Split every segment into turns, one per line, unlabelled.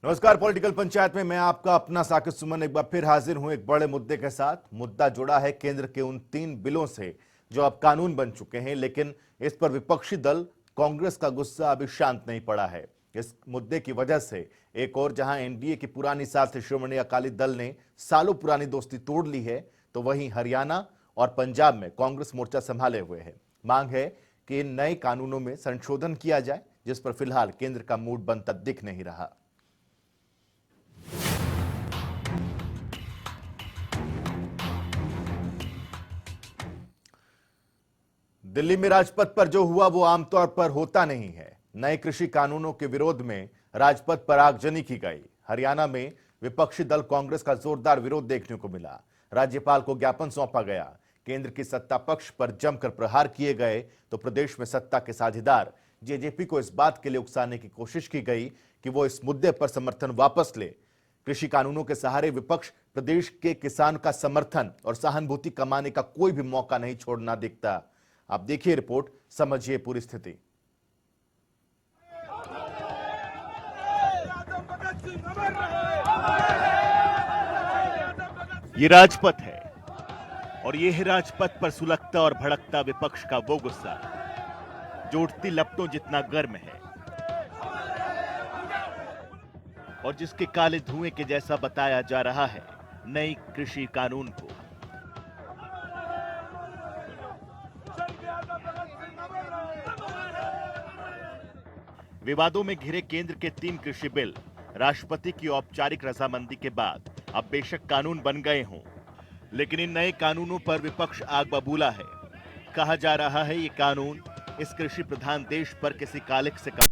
नमस्कार। पॉलिटिकल पंचायत में मैं आपका अपना साकिब सुमन एक बार फिर हाजिर हूं एक बड़े मुद्दे के साथ। मुद्दा जुड़ा है केंद्र के उन 3 बिलों से जो अब कानून बन चुके हैं, लेकिन इस पर विपक्षी दल कांग्रेस का गुस्सा अभी शांत नहीं पड़ा है। इस मुद्दे की वजह से एक और जहां एनडीए की पुरानी साथ शिरोमणि अकाली दल ने सालों पुरानी दोस्ती तोड़ ली है, तो वहीं हरियाणा और पंजाब में कांग्रेस मोर्चा संभाले हुए है। मांग है कि इन नए कानूनों में संशोधन किया जाए, जिस पर फिलहाल केंद्र का मूड बनता दिख नहीं रहा। दिल्ली में राजपथ पर जो हुआ वो आमतौर पर होता नहीं है। नए कृषि कानूनों के विरोध में राजपथ पर आगजनी की गई। हरियाणा में विपक्षी दल कांग्रेस का जोरदार विरोध देखने को मिला। राज्यपाल को ज्ञापन सौंपा गया। केंद्र की सत्ता पक्ष पर जमकर प्रहार किए गए, तो प्रदेश में सत्ता के साझेदार जेजेपी को इस बात के लिए उकसाने की कोशिश की गई कि वो इस मुद्दे पर समर्थन वापस ले। कृषि कानूनों के सहारे विपक्ष प्रदेश के किसान का समर्थन और सहानुभूति कमाने का कोई भी मौका नहीं छोड़ना दिखता। आप देखिए रिपोर्ट, समझिए पूरी स्थिति। ये राजपथ है और ये है राजपथ पर सुलगता और भड़कता विपक्ष का वो गुस्सा जो उठती लपटों जितना गर्म है और जिसके काले धुएं के जैसा बताया जा रहा है नई कृषि कानून को। विवादों में घिरे केंद्र के 3 कृषि बिल राष्ट्रपति की औपचारिक रजामंदी के बाद अब बेशक कानून बन गए हों, लेकिन इन नए कानूनों पर विपक्ष आग बबूला है। कहा जा रहा है ये कानून इस कृषि प्रधान देश पर किसी कालिक से कम,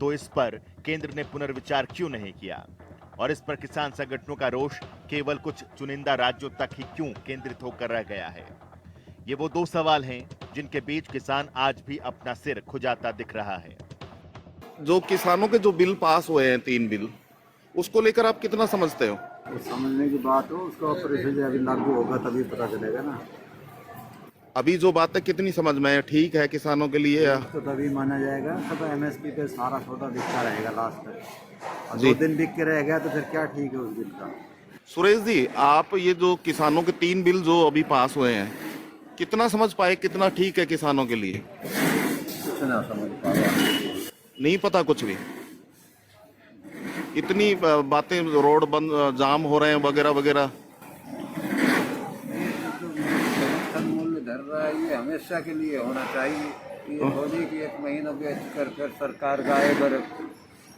तो इस पर केंद्र ने पुनर्विचार क्यों नहीं किया और इस पर किसान संगठनों का रोष केवल कुछ चुनिंदा राज्यों तक ही क्यों केंद्रित होकर रह गया है। ये वो 2 सवाल हैं जिनके बीच किसान आज भी अपना सिर खुजाता दिख रहा है।
जो किसानों के जो बिल पास हुए हैं 3 बिल, उसको लेकर आप कितना समझते हो?
तो समझने की बात हो, उसका प्रोसीजर अभी लागू होगा तभी पता चलेगा ना।
अभी जो बात है कितनी समझ में है, ठीक है किसानों के लिए या?
तो तभी माना जाएगा। तब एमएसपी पे सारा सौदा बिकता रहेगा लास्ट तक, और
जी।
2 दिन बिक के रह गया तो फिर क्या ठीक है उस बिल का।
सुरेश जी, आप ये जो किसानों के 3 बिल जो अभी पास हुए हैं, कितना समझ पाए, कितना ठीक है किसानों के लिए?
कितना समझ पाया,
नहीं पता कुछ भी। इतनी बातें, रोड बंद, जाम हो रहे हैं वगैरह वगैरह।
समर्थन मूल्य धर रहा है, ये हमेशा के लिए होना चाहिए। ये होली की 1 महीना बेच कर फिर सरकार गाए बर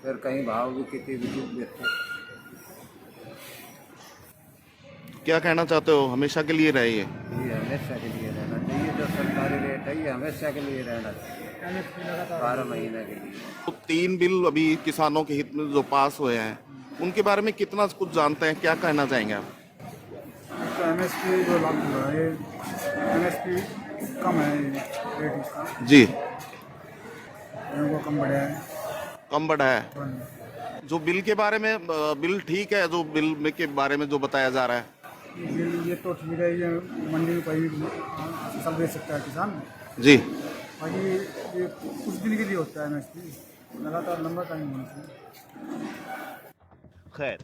फिर कहीं भाव भी कितनी भी बेचते।
क्या कहना चाहते हो, हमेशा के लिए रहे ये?
ये हमेशा के लिए रहना चाहिए। जो सरकारी रेट है ये हमेशा के लिए रहना चाहिए, 12 महीने के लिए।
तो 3 बिल अभी किसानों के हित में जो पास हुए हैं, उनके बारे में कितना कुछ जानते हैं, क्या कहना चाहेंगे आप?
तो एमएसपी जो लागू हुआ है, एमएसपी कम है रेट इसका
जी।
वो कम बढ़ा है।
कम बढ़ा है। जो बिल के बारे में, बिल ठीक है, जो बिल में के बारे में जो बताया जा रहा है,
ये तो ठीक है। ये मंडी में कहीं भी फसल बेच सकता है किसान
जी।
बाकी ये कुछ दिन के लिए होता है एमएसपी, लगातार लंबा टाइम होना चाहिए।
खैर,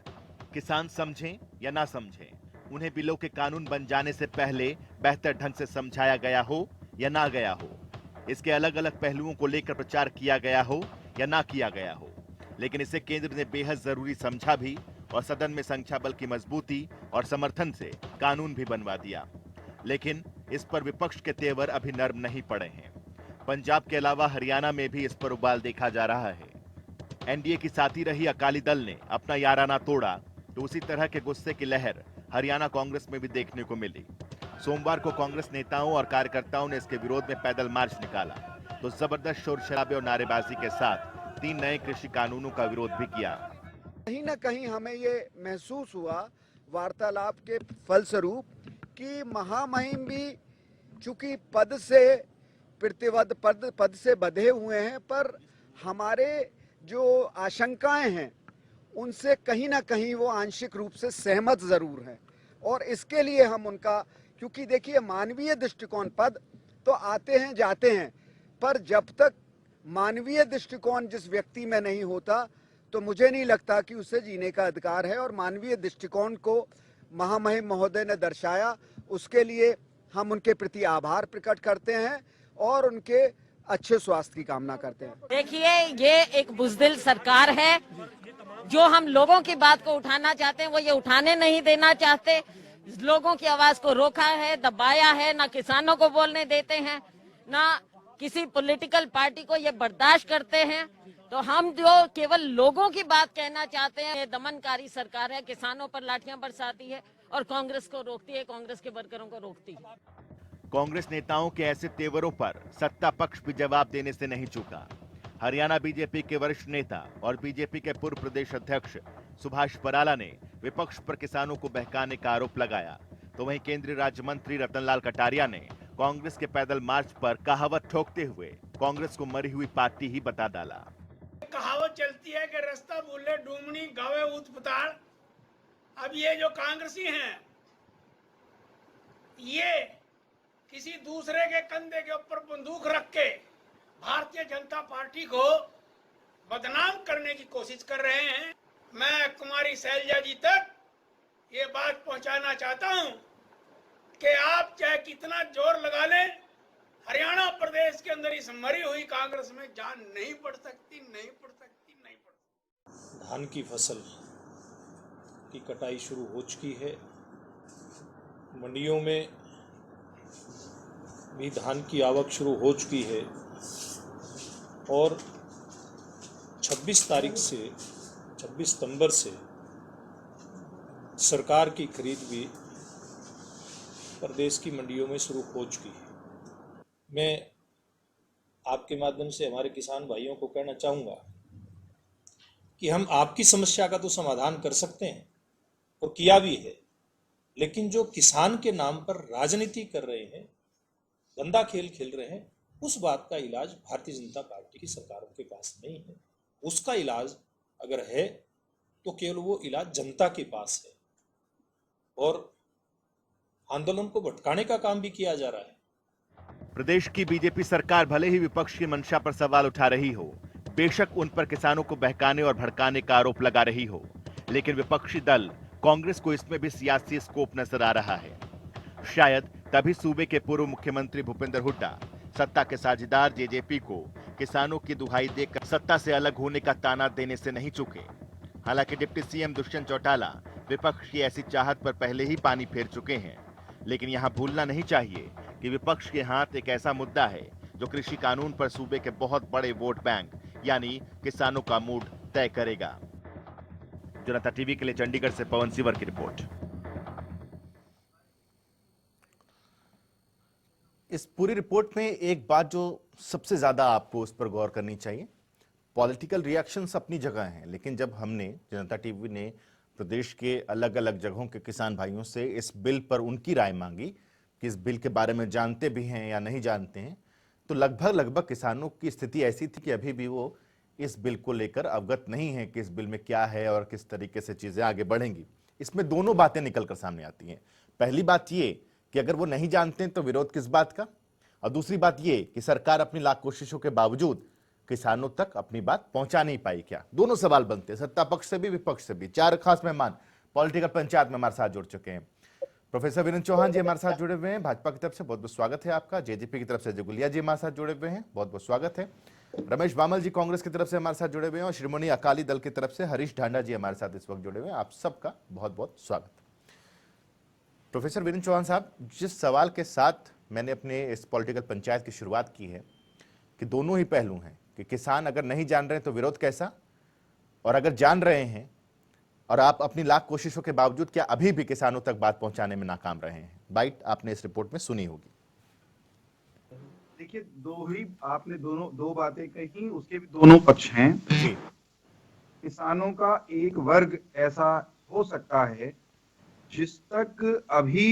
किसान समझें या ना समझें, उन्हें बिलों के कानून बन जाने से पहले बेहतर ढंग से समझाया गया हो या ना गया हो, इसके अलग अलग पहलुओं को लेकर प्रचार किया गया हो या ना किया गया हो, लेकिन इसे केंद्र ने बेहद जरूरी समझा भी और सदन में संख्या बल की मजबूती और समर्थन से कानून भी बनवा दिया। लेकिन इस पर विपक्ष के तेवर अभी नर्म नहीं पड़े हैं। पंजाब के अलावा हरियाणा में भी इस पर उबाल देखा जा रहा है। एनडीए की साथी रही अकाली दल ने अपना याराना तोड़ा, तो उसी तरह के गुस्से की लहर हरियाणा कांग्रेस में भी देखने को मिली। सोमवार को कांग्रेस नेताओं और कार्यकर्ताओं ने इसके विरोध में पैदल मार्च निकाला, तो जबरदस्त शोर शराबे और नारेबाजी के साथ 3 नए कृषि कानूनों का विरोध भी किया।
कहीं ना कहीं हमें ये महसूस हुआ वार्तालाप के फलस्वरूप कि महामहिम भी चूंकि पद से बंधे हुए हैं, पर हमारे जो आशंकाएं हैं उनसे कहीं ना कहीं वो आंशिक रूप से सहमत जरूर हैं। और इसके लिए हम उनका, क्योंकि देखिए मानवीय दृष्टिकोण, पद तो आते हैं जाते हैं, पर जब तक मानवीय दृष्टिकोण जिस व्यक्ति में नहीं होता तो मुझे नहीं लगता कि उसे जीने का अधिकार है। और मानवीय दृष्टिकोण को महामहिम महोदय ने दर्शाया, उसके लिए हम उनके प्रति आभार प्रकट करते हैं और उनके अच्छे स्वास्थ्य की कामना करते हैं।
देखिए, ये एक बुज़दिल सरकार है। जो हम लोगों की बात को उठाना चाहते हैं वो ये उठाने नहीं देना चाहते। लोगों की आवाज को रोका है, दबाया है, ना किसानों को बोलने देते हैं, ना किसी पॉलिटिकल पार्टी को ये बर्दाश्त करते हैं। तो हम जो केवल लोगों की बात कहना चाहते हैं, ये दमनकारी सरकार है, किसानों पर लाठियां बरसाती है और कांग्रेस को रोकती है, कांग्रेस के वर्करों को रोकती है।
कांग्रेस नेताओं के ऐसे तेवरों पर सत्ता पक्ष भी जवाब देने से नहीं चूका। हरियाणा बीजेपी के वरिष्ठ नेता और बीजेपी के पूर्व प्रदेश अध्यक्ष सुभाष बराला ने विपक्ष पर किसानों को बहकाने का आरोप लगाया, तो वहीं केंद्रीय राज्य मंत्री रतनलाल कटारिया ने कांग्रेस के पैदल मार्च पर कहावत ठोकते हुए कांग्रेस को मरी हुई पार्टी ही बता डाला।
कहावत चलती है कि रास्ता भूले डूमनी गावे उत्पताल। अब ये जो कांग्रेसी हैं, ये किसी दूसरे के कंधे के ऊपर बंदूक रख के भारतीय जनता पार्टी को बदनाम करने की कोशिश कर रहे हैं। मैं कुमारी शैलजा जी तक ये बात पहुंचाना चाहता हूं कि आप चाहे कितना जोर लगा लें, हरियाणा प्रदेश के अंदर इस मरी हुई कांग्रेस में जान नहीं पड़ सकती, नहीं पड़ सकती, नहीं पड़ सकती।
धान की फसल की कटाई शुरू हो चुकी है। मंडियों में भी धान की आवक शुरू हो चुकी है और 26 सितंबर से सरकार की खरीद भी प्रदेश की मंडियों में शुरू हो चुकी है। मैं आपके माध्यम से हमारे किसान भाइयों को कहना चाहूँगा कि हम आपकी समस्या का तो समाधान कर सकते हैं और किया भी है, लेकिन जो किसान के नाम पर राजनीति कर रहे हैं, गंदा खेल खेल रहे हैं, उस बात का इलाज भारतीय जनता पार्टी की सरकारों के पास नहीं है। उसका इलाज अगर है तो केवल वो इलाज जनता के पास है और आंदोलन को भटकाने का काम भी किया जा रहा है।
प्रदेश की बीजेपी सरकार भले ही विपक्ष की मंशा पर सवाल उठा रही हो, बेशक उन पर किसानों को बहकाने और भड़काने का आरोप लगा रही हो, लेकिन विपक्षी दल कांग्रेस को इसमें भी सियासी स्कोप नजर आ रहा है। शायद तभी सूबे के पूर्व मुख्यमंत्री भूपेंद्र हुड्डा सत्ता के साझेदार जेजेपी को किसानों की दुहाई देकर सत्ता से अलग होने का ताना देने से नहीं चूके। हालांकि डिप्टी सीएम दुष्यंत चौटाला विपक्ष की ऐसी चाहत पर पहले ही पानी फेर चुके हैं, लेकिन यहां भूलना नहीं चाहिए कि विपक्ष के हाथ एक ऐसा मुद्दा है जो कृषि कानून पर सूबे के बहुत बड़े वोट बैंक यानी किसानों का मूड तय करेगा। जनता टीवी के लिए चंडीगढ़ से पवन सिवर की रिपोर्ट।
इस पूरी रिपोर्ट में एक बात जो सबसे ज्यादा आपको उस पर गौर करनी चाहिए, पॉलिटिकल रिएक्शंस अपनी जगह हैं, लेकिन जब हमने जनता टीवी ने प्रदेश के अलग अलग जगहों के किसान भाइयों से इस बिल पर उनकी राय मांगी कि इस बिल के बारे में जानते भी हैं या नहीं जानते हैं, तो लगभग किसानों की स्थिति ऐसी थी कि अभी भी वो इस बिल को लेकर अवगत नहीं है कि इस बिल में क्या है और किस तरीके से चीजें आगे बढ़ेंगी। इसमें दोनों बातें निकलकर सामने आती हैं। पहली बात ये कि अगर वो नहीं जानते हैं तो विरोध किस बात का, और दूसरी बात ये कि सरकार अपनी लाख कोशिशों के बावजूद किसानों तक अपनी बात पहुंचा नहीं पाई क्या। दोनों सवाल बनते हैं, सत्ता पक्ष से भी विपक्ष से भी। चार खास मेहमान पॉलिटिकल पंचायत में हमारे साथ जुड़ चुके हैं। प्रोफेसर वीरेंद्र चौहान जी हमारे साथ जुड़े हुए हैं, भाजपा की तरफ से बहुत बहुत स्वागत है आपका। जेजेपी की तरफ से जगुलिया जी हमारे साथ जुड़े हुए हैं, बहुत बहुत स्वागत है। रमेश बामल जी कांग्रेस की तरफ से हमारे साथ जुड़े हुए हैं और श्रोमणी अकाली दल की तरफ से हरीश ढांडा जी हमारे साथ इस वक्त जुड़े हुए हैं। आप सबका बहुत बहुत स्वागत। प्रोफेसर वीरेंद्र चौहान साहब, जिस सवाल के साथ मैंने अपने इस पॉलिटिकल पंचायत की शुरुआत की है कि दोनों ही पहलू हैं कि किसान अगर नहीं जान रहे हैं तो विरोध कैसा, और अगर जान रहे हैं और आप अपनी लाख कोशिशों के बावजूद क्या अभी भी किसानों तक बात पहुंचाने में नाकाम रहे हैं। बाइट आपने इस रिपोर्ट में सुनी होगी।
देखिए, आपने दो बातें कही, उसके भी दोनों पक्ष हैं। किसानों का एक वर्ग ऐसा हो सकता है जिस तक अभी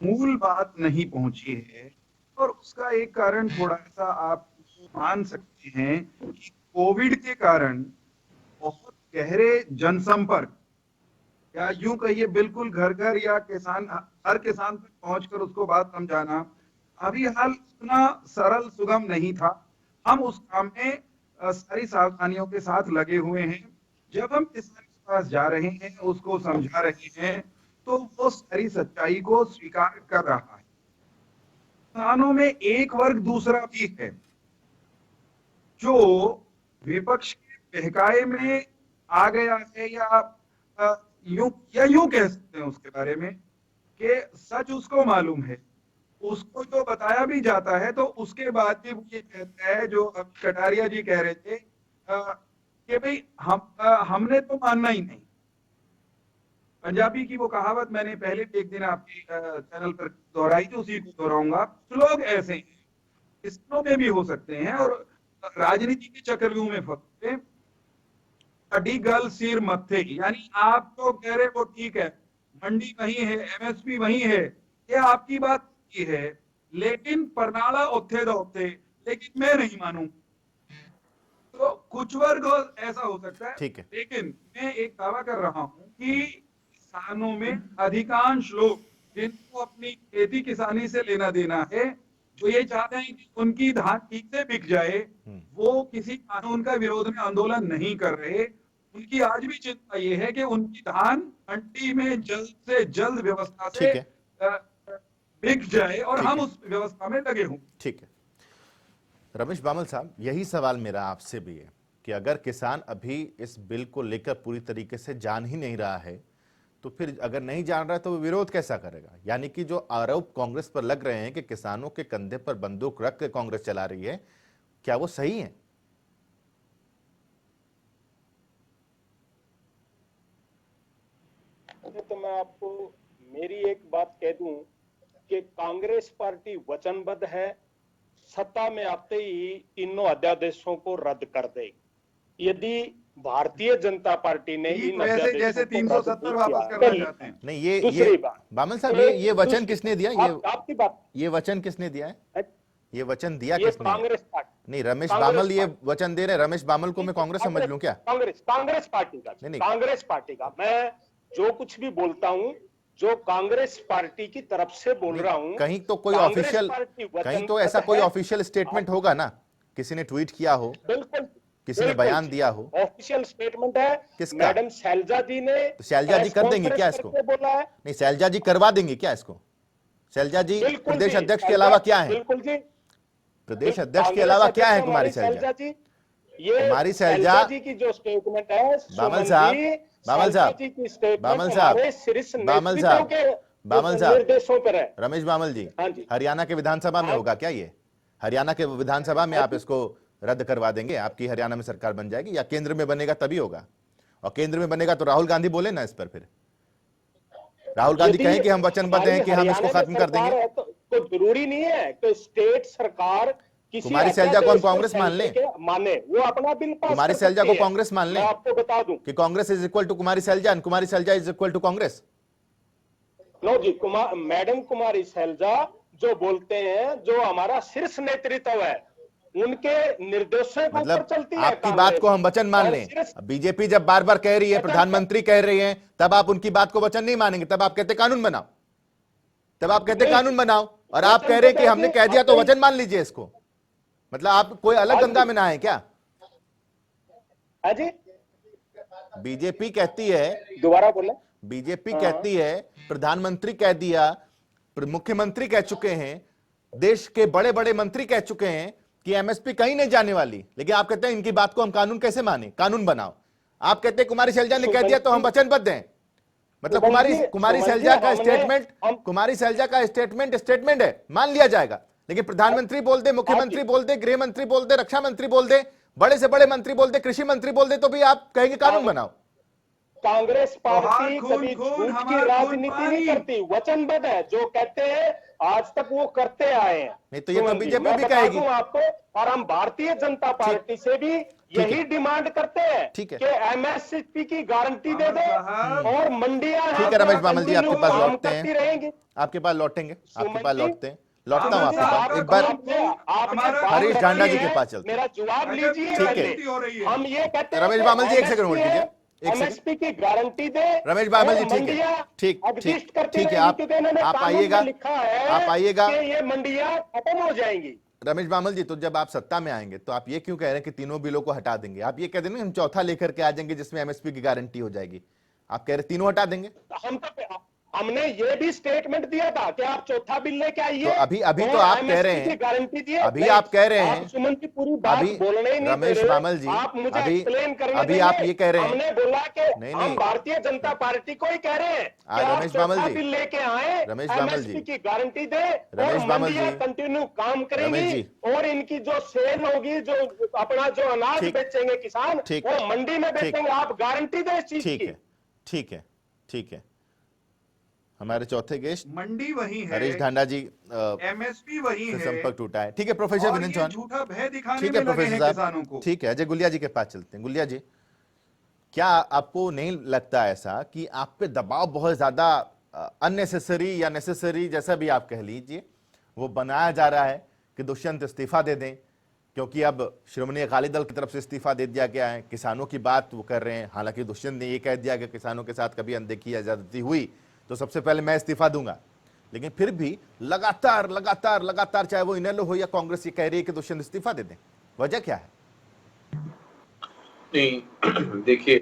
मूल बात नहीं पहुंची है, और उसका एक कारण थोड़ा सा आप मान सकते हैं कि कोविड के कारण बहुत गहरे जनसंपर्क, या यूं कहिए बिल्कुल घर घर या हर किसान तक पहुंचकर उसको बात समझाना अभी हाल इतना सरल सुगम नहीं था। हम उस काम में सारी सावधानियों के साथ लगे हुए हैं। जब हम किसान के पास जा रहे हैं, उसको समझा रहे हैं, तो वो सारी सच्चाई को स्वीकार कर रहा है। किसानों में एक वर्ग दूसरा भी है जो विपक्ष के बहकाए में आ गया है, या यूं कह सकते हैं उसके बारे में कि सच उसको मालूम है, उसको जो बताया भी जाता है तो उसके बाद भी वो ये कहता है, जो अभी कटारिया जी कह रहे थे कि भाई हमने तो मानना ही नहीं। पंजाबी की वो कहावत मैंने पहले भी एक दिन आपके चैनल पर दोहराई थी, उसी को दोहराऊंगा। लोग ऐसे हैं, किसानों में भी हो सकते हैं और राजनीति के चक्रव्यूह में फंसते। अडी गल सिर मत्थे, यानी आप जो कह रहे वो ठीक है, मंडी वही है, एमएसपी वही है, ये आपकी बात की है, लेकिन परनाला उत्थे दा उत्थे, लेकिन मैं नहीं मानूं। तो कुछ वर्ग ऐसा हो सकता है,
ठीक है।
लेकिन मैं एक दावा कर रहा हूं कि किसानों में अधिकांश लोग जिनको अपनी खेती किसानी से लेना देना है, जो ये चाहते हैं कि उनकी धान ठीक से बिक जाए, वो किसी कानून का विरोध में आंदोलन नहीं कर रहे। उनकी आज भी चिंता ये है कि उनकी धान मंडी में जल्द से जल्द व्यवस्था से बिक जाए और हम उस व्यवस्था में लगे हों।
ठीक है रमेश बामल साहब, यही सवाल मेरा आपसे भी है कि अगर किसान अभी इस बिल को लेकर पूरी तरीके से जान ही नहीं रहा है, तो फिर अगर नहीं जान रहा है तो वो विरोध कैसा करेगा? यानी कि जो आरोप कांग्रेस पर लग रहे हैं कि किसानों के कंधे पर बंदूक रख के कांग्रेस चला रही है, क्या वो सही है?
तो मैं आपको मेरी एक बात कह दूं कि कांग्रेस पार्टी वचनबद्ध है, सत्ता में आते ही तीनों अध्यादेशों को रद्द कर देगी। यदि भारतीय जनता पार्टी ने इन
जैसे 370 वापस करना चाहते हैं।
नहीं, ये
दूसरी बात,
बामल साहब, ये वचन किसने दिया?
आपकी बात,
ये वचन किसने दिया है? ये वचन दिया
ये
किसने?
कांग्रेस पार्टी।
नहीं, रमेश बामल ये वचन दे रहे। रमेश बामल को मैं कांग्रेस समझ लूं क्या?
कांग्रेस पार्टी का,
नहीं।
कांग्रेस पार्टी का मैं जो कुछ भी बोलता हूं, जो कांग्रेस पार्टी की तरफ से बोल रहा हूं,
कहीं तो कोई ऑफिशियल, कहीं तो ऐसा कोई ऑफिशियल स्टेटमेंट होगा ना, किसी ने ट्वीट किया हो,
बिल्कुल
किसी ने बयान दिया हो।
ऑफिशियल स्टेटमेंट है।
किसका?
मैडम शैलजा जी ने,
तो शैलजा जी कर देंगे क्या इसको?
बोला है।
नहीं, शैलजा जी करवा देंगे क्या इसको? शैलजा जी
बिल्कुल
प्रदेश
जी,
अध्यक्ष के अलावा क्या है?
बिल्कुल जी,
प्रदेश अध्यक्ष के अलावा क्या है कुमारी शैलजा
जी? ये
कुमारी शैलजा
जी की जो स्टेटमेंट है,
बामल साहब, बामल साहब, बामल साहब, बामल साहब, बामल साहब,
निर्देशों पर है।
रमेश बामल जी,
हाँ जी।
हरियाणा के विधानसभा में होगा क्या ये? हरियाणा के विधानसभा में आप इसको रद्द करवा देंगे? आपकी हरियाणा में सरकार बन जाएगी, या केंद्र में बनेगा तभी होगा? और केंद्र में बनेगा तो राहुल गांधी बोले ना इस पर, फिर राहुल गांधी कहें कि हम वचनबद्ध हैं कि हम इसको खत्म कर देंगे।
तो जरूरी नहीं है कि स्टेट सरकार
कुमारी शैलजा को हम कांग्रेस मान ले,
माने वो अपना बिल पास
कुमारी
कर
शैलजा
सकती
को
है।
कांग्रेस मान ले,
मैं आपको बता दूं
कि Congress is equal to Kumari Selja and Kumari Selja is equal to Congress.
No जी, मैडम कुमारी शैलजा जो बोलते हैं, जो हमारा शीर्ष नेतृत्व है, उनके निर्देशों के
मतलब
ऊपर चलती है
आपकी
कांग्रेस।
बात को हम वचन मान
और
लें।
शीर्ष-
बीजेपी जब बार बार कह रही है, प्रधानमंत्री कह रही है, तब आप उनकी बात को वचन नहीं मानेंगे, तब आप कहते कानून बनाओ, तब आप कहते कानून बनाओ, और आप कह रहे हैं कि हमने कह दिया तो वचन मान लीजिए इसको। मतलब आप कोई अलग गंगा में नहाए क्या?
हाँ जी,
बीजेपी कहती है,
दोबारा बोले।
बीजेपी कहती है, प्रधानमंत्री कह दिया, मुख्यमंत्री कह चुके हैं, देश के बड़े बड़े मंत्री कह चुके हैं कि एमएसपी कहीं नहीं जाने वाली, लेकिन आप कहते हैं इनकी बात को हम कानून कैसे माने, कानून बनाओ। आप कहते हैं कुमारी शैलजा ने कह दिया तो हम वचनबद्ध हैं। मतलब कुमारी शैलजा का स्टेटमेंट, कुमारी शैलजा का स्टेटमेंट है, मान लिया जाएगा, लेकिन प्रधानमंत्री बोल दे, मुख्यमंत्री बोल दे, गृह मंत्री बोल दे, रक्षा मंत्री बोल दे, बड़े से बड़े मंत्री बोल दे, कृषि मंत्री बोल दे, तो भी आप कहेंगे कानून बनाओ।
कांग्रेस पार्टी कभी झूठ की राजनीति नहीं करती, वचनबद्ध है। जो कहते हैं आज तक वो करते आए हैं।
नहीं तो ये तो
सुमन जी,
बीजेपी
मैं
भी
बता
कहेगी
दूं आपको, और हम भारतीय जनता पार्टी से भी यही डिमांड करते हैं
ठीक है।
कि एमएसपी की गारंटी दे दे और मंडियां
ठीक है रमेश बामल जी, आपके पास
काम
लौटते
करती
हैं,
रहेंगी।
आपके पास लौटेंगे, आपके
सुमन
पास
जी,
लौटते हैं, लौटता हूं आपके पास। एक बार हरीश झांडा जी के पास चलते हैं।
मेरा जवाब लीजिए।
ठीक है।
पहले। हम ये कहते हैं
रमेश बामल जी, एक सेकंड होल्ड कीजिए, एक सेकंड।
एमएसपी की गारंटी दे।
रमेश बामल जी,
और
ठीक है,
मंडियां
ठीक
exist
ठीक
करती
ठीक है,
रहेंगी, क्योंकि इन्होंने
आप
कानून में
आइएगा,
लिखा है
आप आइएगा,
कि ये मंडियां खत्म हो जाएंगी।
रमेश बामल जी, तो जब आप सत्ता में आएंगे तो आप ये क्यों कह रहे हैं कि तीनों बिलों को हटा देंगे? आप ये कह देंगे हम चौथा लेकर के आ जाएंगे जिसमें एमएसपी की गारंटी हो जाएगी। आप कह रहे तीनों हटा देंगे?
हमने ये भी स्टेटमेंट दिया था कि आप चौथा बिल लेके आइए।
तो अभी तो आप कह रहे हैं,
गारंटी दिए।
अभी आप कह रहे हैं,
सुमन की पूरी बात बोलने ही नहीं दे
रमेश
रहे।
बामल जी,
आप मुझे
अभी
एक्सप्लेन करने
अभी
देंगे।
आप ये कह रहे हैं,
हमने बोला कि
नहीं,
हम भारतीय जनता पार्टी को ही कह रहे हैं कि आप
रमेश बामल
चौथा
जी,
बिल लेके आए,
रमेश बामल जी,
एमएसपी की गारंटी दे,
रमेश
और
बामल जी,
मंडियां कंटिन्यू काम
रमेश
करेंगी,
जी,
और इनकी जो सेल होगी, जो अपना जो अनाज
ठीक,
बेचेंगे किसान,
ठीक,
वो मंडी में
ठीक,
बेचेंगे। आप गारंटी दे इस चीज
ठीक
की।
है, ठीक है, ठीक है। हमारे चौथे गेस्ट
मंडी वही है,
हरीश ढांडा जी
एमएसपी वही
से
है,
संपर्क टूटा है। ठीक है प्रोफेसर
और
विनय
ये
चौहान,
झूठा भय दिखाने
ठीक
में
है
लगे
प्रोफेसर
हैं किसानों
साहब,
को।
ठीक है। अजय गुलिया जी के पास चलते हैं। गुलिया जी, क्या आपको नहीं लगता ऐसा कि आप पे दबाव बहुत ज्यादा अननेसेसरी या नेसेसरी, जैसा भी आप कह लीजिए, वो बनाया जा रहा है कि दुष्यंत इस्तीफा दे दें, क्योंकि अब श्रोमणी अकाली दल की तरफ से इस्तीफा दे दिया गया है, किसानों की बात वो कर रहे हैं। हालांकि दुष्यंत ने ये कह दिया कि किसानों के साथ कभी अनदेखी या ज्यादती हुई तो सबसे पहले मैं इस्तीफा दूंगा, लेकिन फिर भी लगातार लगातार लगातार चाहे वो इनेलो हो या कांग्रेस ये कह रही है कि दुष्यंत इस्तीफा दे दें। वजह क्या है?
नहीं देखिए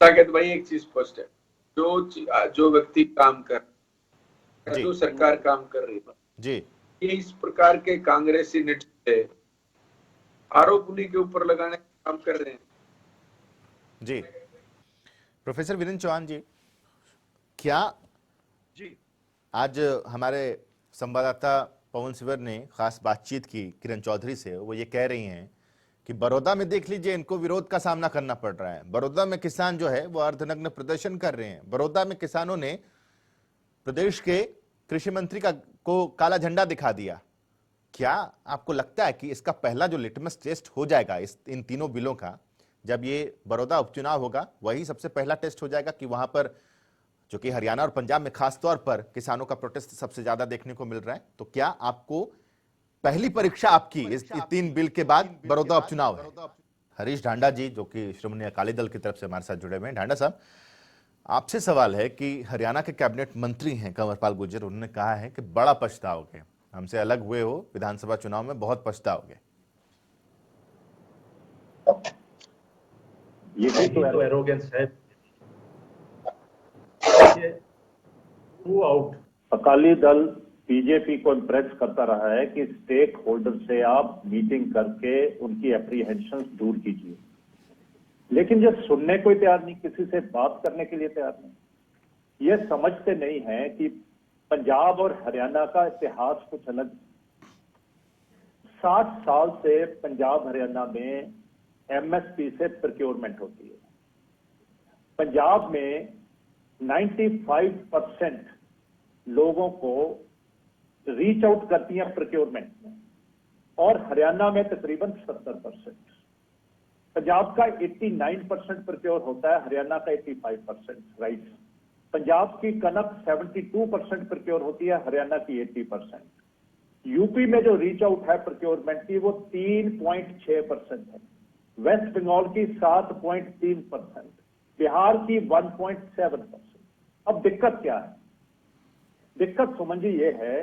ताकत भाई, एक चीज स्पष्ट है, जो व्यक्ति काम कर, जो सरकार काम कर रही है
जी,
ये इस प्रकार के कांग्रेसी नेता आरोप उन्हीं के ऊपर लगाने का काम कर रहे हैं।
जी प्रोफेसर विनय चौहान जी, क्या
जी
आज हमारे संवाददाता पवन सिवर ने खास बातचीत की किरण चौधरी से, वो ये कह रही हैं कि बड़ौदा में देख लीजिए इनको विरोध का सामना करना पड़ रहा है। बड़ौदा में किसान जो है वो अर्धनग्न प्रदर्शन कर रहे हैं। बड़ौदा में किसानों ने प्रदेश के कृषि मंत्री को काला झंडा दिखा दिया। क्या आपको लगता है कि इसका पहला जो लिटमस टेस्ट हो जाएगा इन तीनों बिलों का, जब ये बड़ौदा उपचुनाव होगा, वही सबसे पहला टेस्ट हो जाएगा कि वहां पर, जो कि हरियाणा और पंजाब में खास तौर पर किसानों का प्रोटेस्ट सबसे ज्यादा देखने को मिल रहा है, तो क्या आपको पहली परीक्षा आपकी इस 3 बिल के बाद बड़ौदा उपचुनाव है? हरीश ढांडा जी, जो कि श्रोमणी अकाली दल की तरफ से हमारे साथ जुड़े हुए हैं। ढांडा साहब, आपसे सवाल है कि हरियाणा के कैबिनेट मंत्री हैं कंवरपाल गुर्जर, उन्होंने कहा है कि बड़ा पछताओगे, हमसे अलग हुए हो, विधानसभा चुनाव में बहुत पछताओगे।
ये तो एरोगेंस है। Through out Akali Dal BJP को इम्प्रेस करता रहा है कि स्टेक होल्डर से आप मीटिंग करके उनकी एप्रीहेंशन दूर कीजिए, लेकिन जब सुनने को तैयार नहीं, किसी से बात करने के लिए तैयार नहीं। ये समझते नहीं है कि पंजाब और हरियाणा का इतिहास कुछ अलग। 60 साल से पंजाब हरियाणा में एमएसपी से प्रोक्योरमेंट होती है। पंजाब में 95% लोगों को रीच आउट करती हैं प्रोक्योरमेंट में, और हरियाणा में तकरीबन 70%। पंजाब का 89% प्रोक्योर होता है, हरियाणा का 85% राइस। पंजाब की कनक 72% प्रोक्योर होती है, हरियाणा की 80%। यूपी में जो रीच आउट है प्रोक्योरमेंट की वो 3.6% है, वेस्ट बंगाल की 7.3%, बिहार की 1.7%। अब दिक्कत क्या है? दिक्कत सुमन जी ये है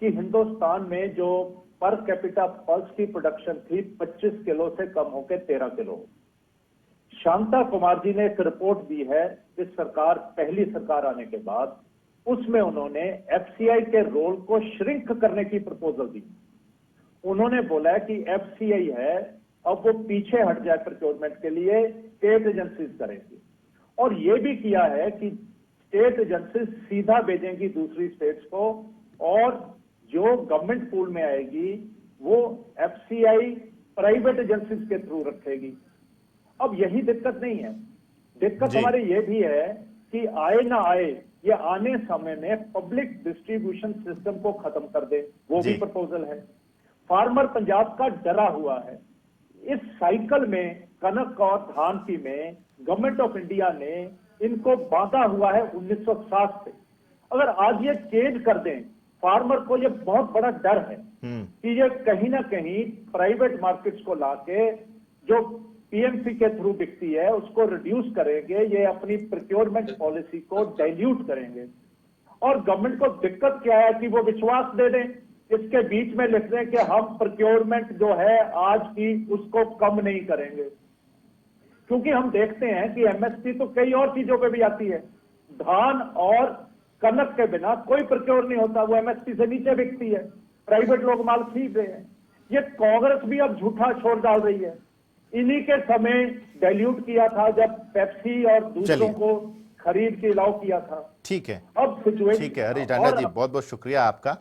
कि हिंदुस्तान में जो पर कैपिटा पल्स की प्रोडक्शन थी 25 किलो से कम होकर 13 किलो। शांता कुमार जी ने एक रिपोर्ट दी है इस सरकार, पहली सरकार आने के बाद, उसमें उन्होंने एफसीआई के रोल को श्रिंक करने की प्रपोजल दी। उन्होंने बोला है कि एफसीआई है, अब वो पीछे हट जाए प्रोक्योरमेंट के लिए, स्टेट एजेंसीज करेंगी। और ये भी किया है कि स्टेट एजेंसीज सीधा भेजेंगी दूसरी स्टेट्स को, और जो गवर्नमेंट पूल में आएगी वो एफसीआई प्राइवेट एजेंसीज के थ्रू रखेगी। अब यही दिक्कत नहीं है, दिक्कत हमारे ये भी है कि आए ना आए, ये आने समय में पब्लिक डिस्ट्रीब्यूशन सिस्टम को खत्म कर दे, वो भी प्रपोजल है। फार्मर पंजाब का डरा हुआ है। इस साइकिल में कनक और धान की में गवर्नमेंट ऑफ इंडिया ने इनको बांधा हुआ है 1960 से। अगर आज ये चेंज कर दें, फार्मर को ये बहुत बड़ा डर है कि ये कहीं ना कहीं प्राइवेट मार्केट्स को लाके जो पीएमसी के थ्रू बिकती है उसको रिड्यूस करेंगे, ये अपनी प्रोक्योरमेंट पॉलिसी को डाइल्यूट करेंगे। और गवर्नमेंट को दिक्कत क्या है कि वो विश्वास दे दें इसके बीच में लिख रहे हैं कि हम प्रोक्योरमेंट जो है आज की उसको कम नहीं करेंगे, क्योंकि हम देखते हैं कि एमएसपी तो कई और चीजों पे भी आती है। धान और कनक के बिना कोई प्रोक्योर नहीं होता, वो एमएसपी से नीचे बिकती है, प्राइवेट लोग माल खरीद रहे हैं। ये कांग्रेस भी अब झूठा शोर डाल रही है। इन्हीं के समय डाइल्यूट किया था जब पेप्सी और दूसरों को खरीद के अलाउ किया था।
ठीक है,
अब सिचुएशन
ठीक है। हरीश डांडा जी, बहुत बहुत शुक्रिया आपका,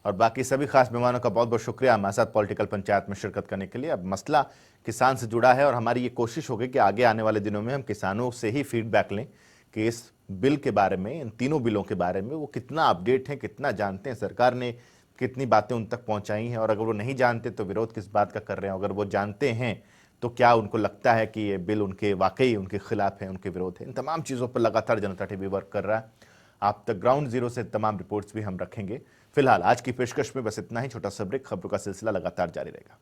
और बाकी सभी खास मेहमानों का बहुत बहुत शुक्रिया हमारे साथ पॉलिटिकल पंचायत में शिरकत करने के लिए। अब मसला किसान से जुड़ा है और हमारी ये कोशिश होगी कि आगे आने वाले दिनों में हम किसानों से ही फीडबैक लें कि इस बिल के बारे में, इन तीनों बिलों के बारे में वो कितना अपडेट हैं, कितना जानते हैं, सरकार ने कितनी बातें उन तक पहुंचाई हैं, और अगर वो नहीं जानते तो विरोध किस बात का कर रहे हैं, अगर वो जानते हैं तो क्या उनको लगता है कि ये बिल उनके वाकई उनके खिलाफ है, उनके विरोध है। इन तमाम चीज़ों पर लगातार जनता टीवी वर्क कर रहा है। आप तक ग्राउंड जीरो से तमाम रिपोर्ट्स भी हम रखेंगे। फिलहाल आज की पेशकश में बस इतना ही। छोटा सा ब्रेक, खबरों का सिलसिला लगातार जारी रहेगा।